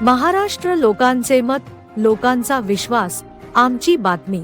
महाराष्ट्र लोकांचे मत, लोकांचा विश्वास, आमची बातमी।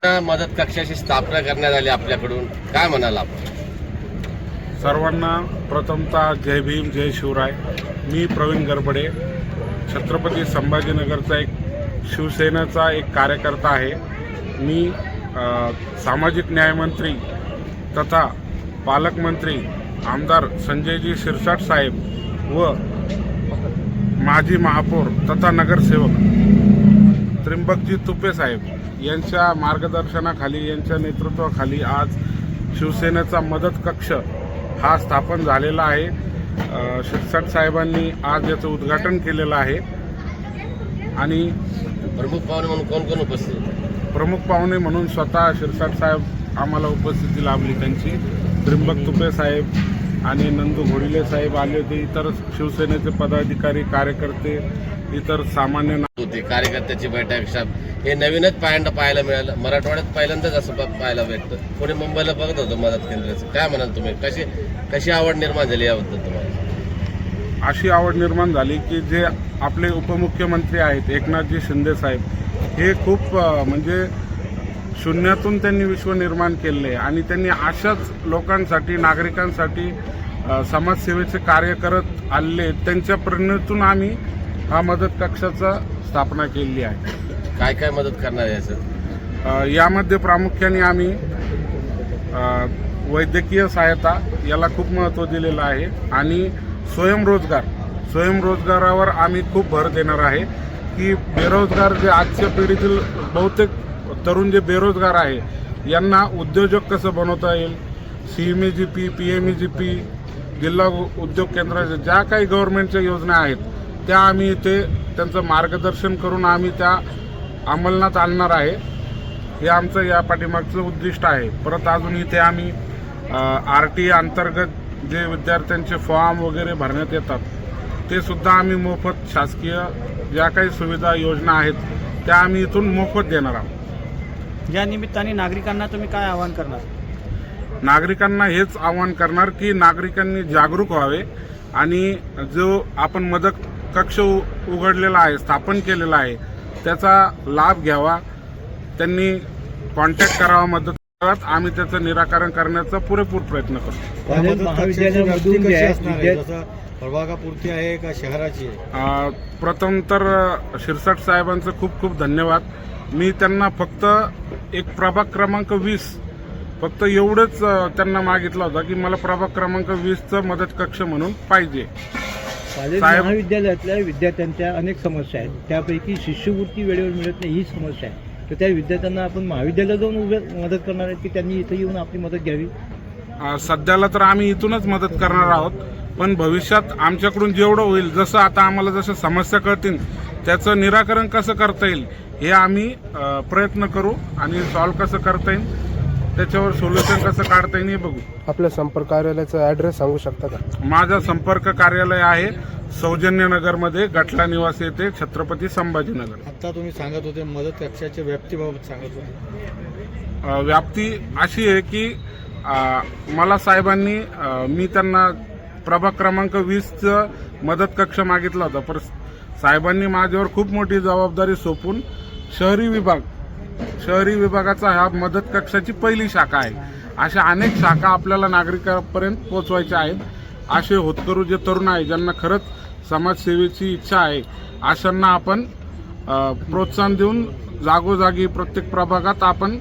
मदत कक्षाची स्थापना करण्यात आली आपल्याकडून, काय म्हणाल आपण? सर्वांना प्रथमतः जय भीम, जय शिवराय। मी प्रवीण गरबडे, छत्रपती संभाजीनगरचा एक शिवसेनेचा एक कार्यकर्ता आहे। मी सामाजिक न्यायमंत्री तथा पालकमंत्री आमदार संजयजी शिरसाट साहेब व माजी महापौर तथा नगरसेवक त्र्यंबकजी तुपे साहेब यांच्या मार्गदर्शनाखाली, यांच्या नेतृत्वाखाली आज शिवसेनेचा मदत कक्ष हा स्थापन झालेला आहे। शिरसाट साहेबांनी आज याचं उद्घाटन केलेलं आहे। आणि प्रमुख पाहुणे म्हणून कोण कोण उपस्थित होते? प्रमुख पाहुणे म्हणून स्वतः शिरसाट साहेब आम्हाला उपस्थिती लाभली त्यांची। त्र्यंबक तुपे साहेब आणि नंदू घोडिले साहेब आले होते। इतर शिवसेनेचे पदाधिकारी, कार्यकर्ते, इतर सामान्य होते। कार्यकर्त्याची बैठक हे नवीनच पाहायला मिळालं। मराठवाड्यात पहिल्यांदाच असं पाहायला भेटतं। पुणे मुंबईला बघत होतो मदत केंद्राचं, काय म्हणाल तुम्ही? कशी आवड निर्माण झाली याबद्दल तुम्हाला? अशी आवड निर्माण झाली की जे आपले उपमुख्यमंत्री आहेत एकनाथजी शिंदे साहेब, हे खूप म्हणजे शून्यातून त्यांनी विश्व निर्माण केले आणि त्यांनी अशाच लोकांसाठी, नागरिकांसाठी समाजसेवेचे कार्य करत आले। त्यांच्या प्रेरणेतून आम्ही हा मदत कक्षाचा स्थापना केली आहे। काय काय मदत करणार आहे सर? यामध्ये प्रामुख्याने आम्ही वैद्यकीय सहायता याला खूप महत्त्व दिलेलं आहे आणि स्वयंरोजगारावर आम्ही खूप भर देणार आहे की बेरोजगार जे आजच्या पिढीतील बहुतेक तरुण जे बेरोजगार आहे यांना उद्योजक कसं बनवता येईल। CMEGP, PMEGP, जिल्हा उद्योग केंद्राच्या ज्या काही गव्हर्नमेंटच्या योजना आहेत त्या आम्ही इथे त्यांचं मार्गदर्शन करून आम्ही त्या अंमलात आणणार आहे। हे आमचं या पाठीमागचं उद्दिष्ट आहे। परत अजून इथे आम्ही RTI अंतर्गत जे विद्यार्थ्यांचे फॉर्म वगैरे भरण्यात येतात ते सुद्धा आम्ही मोफत, शासकीय ज्या काही सुविधा योजना आहेत त्या आम्ही इथून मोफत देणार आहोत। या निमित्ताने नागरिकांना तुम्ही काय आवाहन करणार? नागरिकांना हेच आवाहन करणार की नागरिकांनी जागरूक व्हावे आणि जो आपण मदत कक्ष उघडलेला आहे, स्थापन केलेला आहे, त्याचा लाभ घ्यावा। त्यांनी कॉन्टॅक्ट करावा, मदत करावी। आम्ही त्याचं निराकरण करण्याचा पुरेपूर प्रयत्न करतो। प्रभागापुरती आहे का शहराची आहे? प्रथम तर शिरसाट साहेबांचं खूप खूप धन्यवाद। मी त्यांना फक्त एक प्रभाग क्रमांक 20 फक्त एवढंच त्यांना मागितलं होतं की मला प्रभाग क्रमांक 20चं मदत कक्ष म्हणून पाहिजे। महाविद्यालयातल्या विद्यार्थ्यांच्या अनेक समस्या आहेत, त्यापैकी शिष्यवृत्ती वेळेवर मिळत नाही ही समस्या आहे। तर त्या विद्यार्थ्यांना आपण महाविद्यालयात जाऊन मदत करणार आहे की त्यांनी इथे येऊन आपली मदत घ्यावी? सध्याला तर आम्ही इथूनच मदत करणार आहोत, पण भविष्यात आमच्याकडून जेवढं होईल, जसं आता आम्हाला जसं समस्या कळतील त्याचं निराकरण कसं करता येईल हे आम्ही प्रयत्न करू आणि सॉल्व्ह कसं करता येईल त्याच्यावर सोल्युशन कसं काढता येईल हे बघू। आपल्या संपर्क कार्यालयाचा ॲड्रेस सांगू शकता का? माझा संपर्क कार्यालय आहे सौजन्यनगरमध्ये, गटला निवासी येथे, छत्रपती संभाजीनगर। आता तुम्ही सांगत होते मदत कक्षाच्या व्याप्तीबाबत सांगत होते। व्याप्ती अशी आहे की मला साहेबांनी मी त्यांना प्रभाग क्रमांक 20चं मदत कक्ष मागितला होता, पण साहेबांनी माझ्यावर खूप मोठी जबाबदारी सोपून शहरी विभाग शहरी विभागाचा हा मदत कक्षाची पहिली शाखा आहे. अशा अनेक शाखा आपल्याला नागरिकांपर्यंत पोहोचवायच्या आहेत. असे होतकरू जे तरुण आहे ज्यांना खरंच समाजसेवेची इच्छा आहे, अशांना आपण प्रोत्साहन देऊन जागोजागी प्रत्येक प्रभागात आपण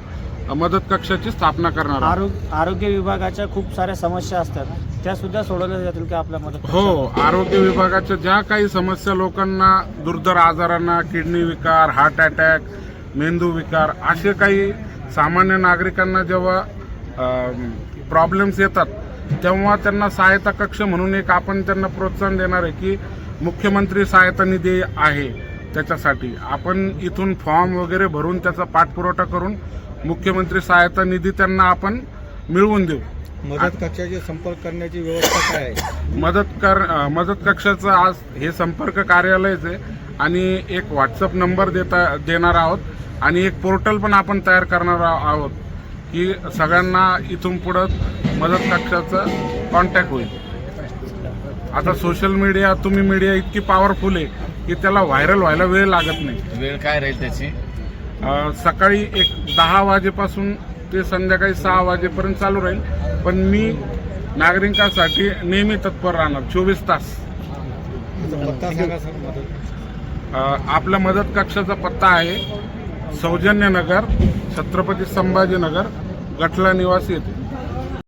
मदत कक्षाची स्थापना करणार आहोत. आरोग्य विभागाच्या खूप साऱ्या समस्या असतात, त्या सुद्धा सोडवल्या जातील का आपल्या मदत हो, आरोग्य विभागाच्या ज्या काही समस्या लोकांना दुर्धर आजारांना, किडनी विकार, हार्ट अटॅक, मेंदू विकार, असे काही सामान्य नागरिकांना जेव्हा प्रॉब्लेम्स येतात तेव्हा त्यांना सहायता कक्ष म्हणून एक आपण त्यांना प्रोत्साहन देणार आहे की मुख्यमंत्री सहायता निधी आहे. त्याच्यासाठी आपण इथून फॉर्म वगैरे भरून त्याचा पाठपुरवठा करून मुख्यमंत्री सहायता निधी त्यांना आपण मिळवून देऊ. मदत कक्षाशी संपर्क करण्याची व्यवस्था काय आहे? मदत कक्षाचं आज हे संपर्क कार्यालयच आहे आणि एक व्हॉट्सअप नंबर देणार आहोत आणि एक पोर्टल पण आपण तयार करणार आहोत की सगळ्यांना इथून पुढं मदत कक्षाचा कॉन्टॅक्ट होईल. आता सोशल मीडिया, तुम्ही मीडिया इतकी पॉवरफुल आहे की त्याला व्हायरल व्हायला वेळ लागत नाही. वेळ काय राहील त्याची? सकाळी एक 10 वाजेपासून ते संध्याकाळी 6 वाजेपर्यंत चालू राहील, पण मी नागरिकांसाठी नेहमी तत्पर राहणार 24 तास. पत्ता सांगा सर. मदत आपल्या मदत कक्षाचा पत्ता आहे सौजन्यनगर, छत्रपती संभाजीनगर, गटला निवासी येथे.